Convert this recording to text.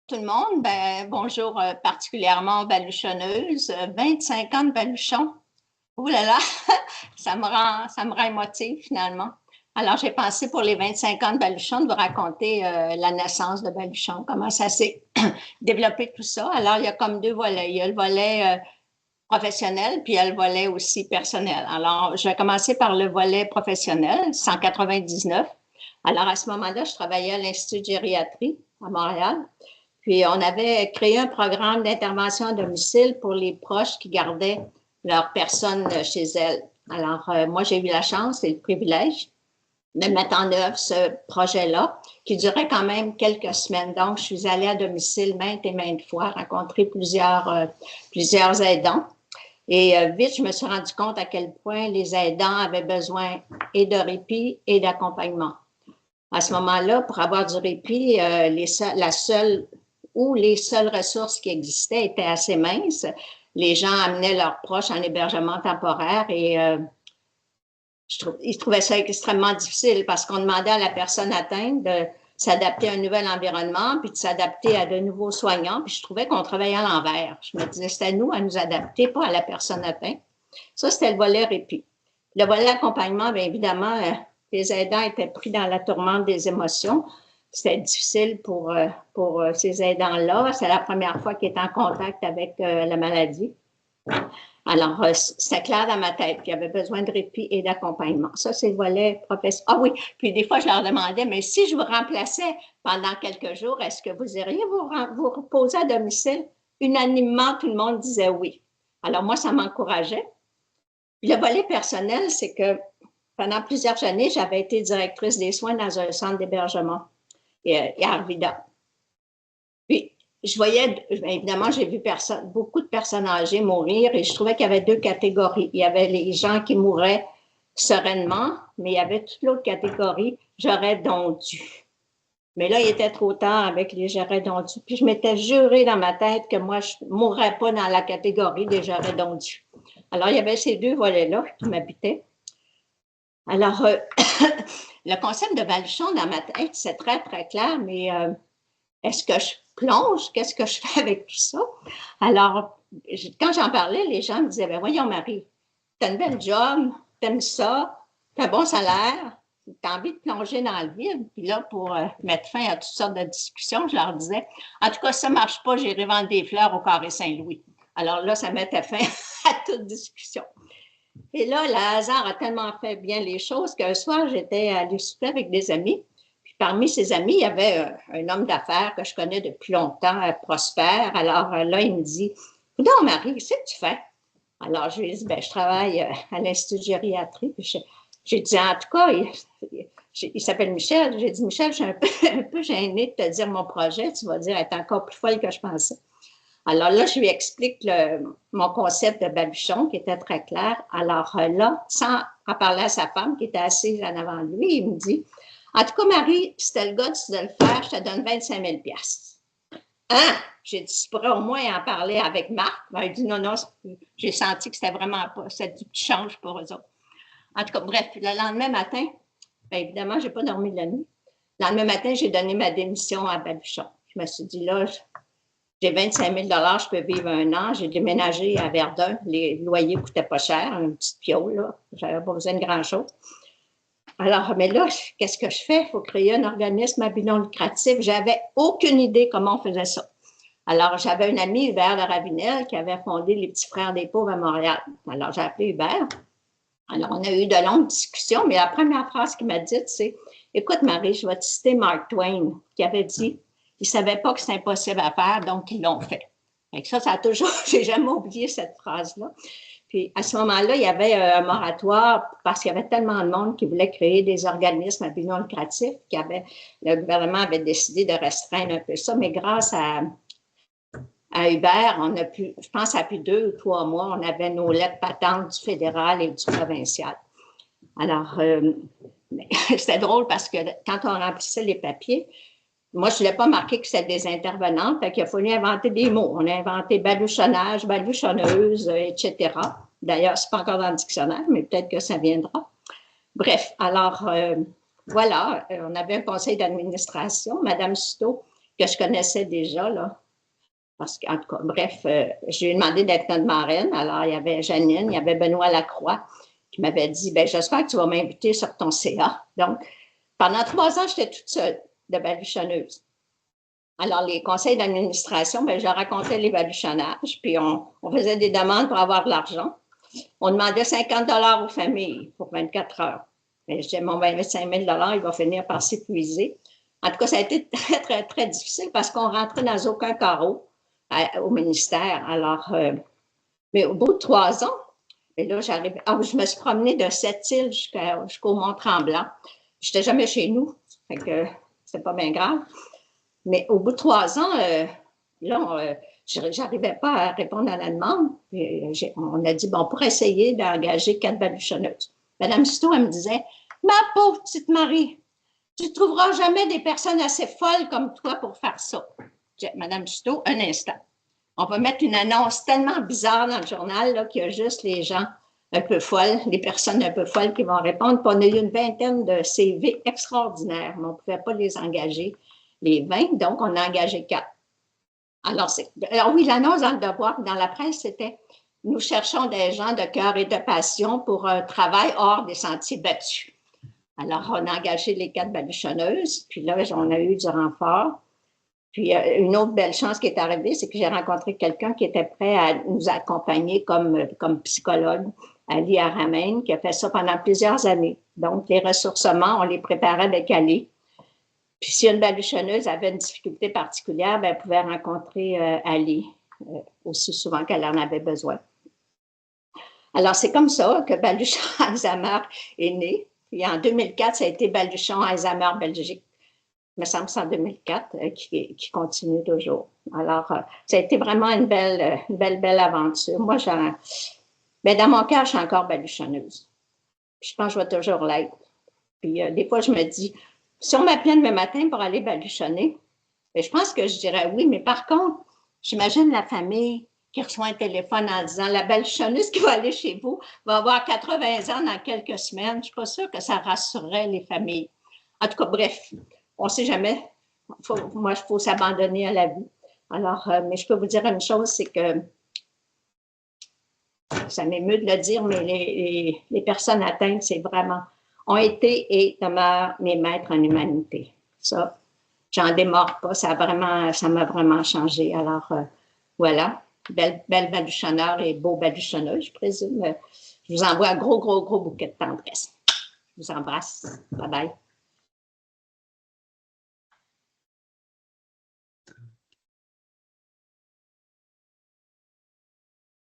Tout le monde, bonjour particulièrement aux baluchonneuses. 25 ans de baluchon. Ouh là là, ça me rend émotive finalement. Alors, j'ai pensé pour les 25 ans de baluchon de vous raconter la naissance de baluchon, comment ça s'est développé tout ça. Alors, il y a comme deux volets. Il y a le volet professionnel, puis il y a le volet aussi personnel. Alors, je vais commencer par le volet professionnel, 199. Alors, à ce moment-là, je travaillais à l'Institut de gériatrie à Montréal. Puis, on avait créé un programme d'intervention à domicile pour les proches qui gardaient leurs personnes chez elles. Alors, moi, j'ai eu la chance et le privilège de mettre en œuvre ce projet-là, qui durait quand même quelques semaines. Donc, je suis allée à domicile maintes et maintes fois, rencontrer plusieurs aidants. Et vite, je me suis rendu compte à quel point les aidants avaient besoin et de répit et d'accompagnement. À ce moment-là, pour avoir du répit, les seules ressources qui existaient étaient assez minces. Les gens amenaient leurs proches en hébergement temporaire et ils trouvaient ça extrêmement difficile parce qu'on demandait à la personne atteinte de s'adapter à un nouvel environnement, puis de s'adapter à de nouveaux soignants. Puis je trouvais qu'on travaillait à l'envers. Je me disais, c'était à nous à nous adapter, pas à la personne atteinte. Ça, c'était le volet répit. Le volet accompagnement, bien évidemment, les aidants étaient pris dans la tourmente des émotions. C'était difficile pour ces aidants-là. C'est la première fois qu'ils étaient en contact avec la maladie. Alors, c'était clair dans ma tête qu'il y avait besoin de répit et d'accompagnement. Ça, c'est le volet professionnel. Ah oui, puis des fois, je leur demandais, mais si je vous remplaçais pendant quelques jours, est-ce que vous iriez vous reposer à domicile? Unanimement, tout le monde disait oui. Alors, moi, ça m'encourageait. Le volet personnel, c'est que pendant plusieurs années, j'avais été directrice des soins dans un centre d'hébergement à Arvida. Puis, je voyais, évidemment, j'ai vu beaucoup de personnes âgées mourir et je trouvais qu'il y avait deux catégories. Il y avait les gens qui mouraient sereinement, mais il y avait toute l'autre catégorie, j'aurais donc dû. Mais là, il était trop tard avec les j'aurais donc dû. Puis je m'étais juré dans ma tête que moi, je ne mourrais pas dans la catégorie des j'aurais donc dû. Alors, il y avait ces deux volets-là qui m'habitaient. Alors, le concept de baluchon dans ma tête, c'est très, très clair, mais est-ce que je plonge? Qu'est-ce que je fais avec tout ça? Alors, quand j'en parlais, les gens me disaient, ben voyons Marie, tu as une belle job, tu aimes ça, tu as un bon salaire, tu as envie de plonger dans le vide. Puis là, pour mettre fin à toutes sortes de discussions, je leur disais, en tout cas, ça ne marche pas, j'irai vendre des fleurs au Carré Saint-Louis. Alors là, ça mettait fin à toute discussion. Et là, le hasard a tellement fait bien les choses qu'un soir, j'étais allée souper avec des amis. Puis parmi ces amis, il y avait un homme d'affaires que je connais depuis longtemps, Prosper. Alors là, il me dit, non, Marie, qu'est-ce que tu fais? Alors, je lui ai dit, ben, je travaille à l'Institut de gériatrie. J'ai dit, en tout cas, il s'appelle Michel. J'ai dit, Michel, je suis un peu gênée de te dire mon projet. Tu vas dire, elle est encore plus folle que je pensais. Alors là, je lui explique mon concept de baluchon qui était très clair. Alors là, sans en parler à sa femme qui était assise en avant de lui, il me dit, en tout cas, Marie, si t'as le gars de le faire, je te donne 25 000 $. Hein? J'ai dit, tu pourrais au moins en parler avec Marc. Ben, il dit, non, non, j'ai senti que c'était vraiment pas, c'était du petit change pour eux autres. En tout cas, bref, le lendemain matin, bien évidemment, je n'ai pas dormi de la nuit. Le lendemain matin, j'ai donné ma démission à Baluchon. Je me suis dit, là, j'ai 25 000 $ je peux vivre un an. J'ai déménagé à Verdun. Les loyers ne coûtaient pas cher, une petite piole, là. J'avais pas besoin de grand-chose. Alors, mais là, qu'est-ce que je fais? Il faut créer un organisme à but non lucratif. J'avais aucune idée comment on faisait ça. Alors, j'avais un ami, Hubert de Ravenel, qui avait fondé les Petits Frères des Pauvres à Montréal. Alors, j'ai appelé Hubert. Alors, on a eu de longues discussions, mais la première phrase qu'il m'a dite, c'est « Écoute, Marie, je vais te citer Mark Twain, qui avait dit « Ils ne savaient pas que c'est impossible à faire, donc ils l'ont fait. » Ça a toujours, j'ai jamais oublié cette phrase-là. Puis, à ce moment-là, il y avait un moratoire parce qu'il y avait tellement de monde qui voulait créer des organismes à but non lucratif le gouvernement avait décidé de restreindre un peu ça, mais grâce à Hubert, on a pu, je pense, après 2 ou 3 mois, on avait nos lettres patentes du fédéral et du provincial. Alors, c'était drôle parce que quand on remplissait les papiers, moi, je ne voulais pas marquer que c'était des intervenantes, fait qu'il a fallu inventer des mots. On a inventé baluchonnage, baluchonneuse, etc. D'ailleurs, ce n'est pas encore dans le dictionnaire, mais peut-être que ça viendra. Bref, alors, voilà, on avait un conseil d'administration. Madame Suto que je connaissais déjà, là. Parce qu'en tout cas, bref, je lui ai demandé d'être notre marraine. Alors, il y avait Janine, il y avait Benoît Lacroix qui m'avait dit, bien, j'espère que tu vas m'inviter sur ton CA. Donc, pendant 3 ans, j'étais toute seule de baluchonneuse. Alors, les conseils d'administration, bien, je racontais les baluchonnages, puis on faisait des demandes pour avoir de l'argent. On demandait 50 $ aux familles pour 24 heures. Mais je disais, mon 25 000 $, il va finir par s'épuiser. En tout cas, ça a été très, très, très difficile parce qu'on rentrait dans aucun carreau au ministère. Alors, mais au bout de 3 ans, et là, je me suis promenée de Sept-Îles jusqu'au Mont-Tremblant. Je n'étais jamais chez nous, fait que c'était pas bien grave. Mais au bout de 3 ans, là, je n'arrivais pas à répondre à la demande. On a dit, bon, pour essayer d'engager 4 baluchonneuses. Madame Citeau, elle me disait, ma pauvre petite Marie, tu ne trouveras jamais des personnes assez folles comme toi pour faire ça. Je dis, Madame Citeau, un instant. On va mettre une annonce tellement bizarre dans le journal qu'il y a juste les gens un peu folles, les personnes un peu folles qui vont répondre. Puis on a eu une vingtaine de CV extraordinaires, mais on ne pouvait pas les engager, les 20, donc on a engagé 4. Alors oui, l'annonce dans le Devoir, dans la presse, c'était « Nous cherchons des gens de cœur et de passion pour un travail hors des sentiers battus ». Alors, on a engagé les 4 baluchonneuses, puis là, on a eu du renfort. Puis, une autre belle chance qui est arrivée, c'est que j'ai rencontré quelqu'un qui était prêt à nous accompagner comme psychologue, Ali Aramein, qui a fait ça pendant plusieurs années. Donc, les ressourcements, on les préparait avec Ali. Puis, si une baluchonneuse avait une difficulté particulière, bien, elle pouvait rencontrer Ali aussi souvent qu'elle en avait besoin. Alors, c'est comme ça que Baluchon Alzheimer est né. Puis, en 2004, ça a été Baluchon Alzheimer Belgique. Il me semble que c'est en 2004 qui continue toujours. Alors, ça a été vraiment une belle aventure. Moi, ben, dans mon cœur, je suis encore baluchonneuse. Je pense que je vais toujours l'être. Puis, des fois, je me dis, si on m'appelait demain matin pour aller baluchonner, ben, je pense que je dirais oui, mais par contre, j'imagine la famille qui reçoit un téléphone en disant la baluchonneuse qui va aller chez vous va avoir 80 ans dans quelques semaines. Je ne suis pas sûre que ça rassurerait les familles. En tout cas, bref, on ne sait jamais. Moi, il faut s'abandonner à la vie. Alors, mais je peux vous dire une chose, c'est que ça m'émeut de le dire, mais les personnes atteintes, c'est vraiment, ont été et demeurent mes maîtres en humanité. Ça, j'en démords pas. Ça m'a vraiment changé. Alors, voilà. Belle baluchonneur et beau baluchonneux, je présume. Je vous envoie un gros bouquet de tendresse. Je vous embrasse. Bye bye.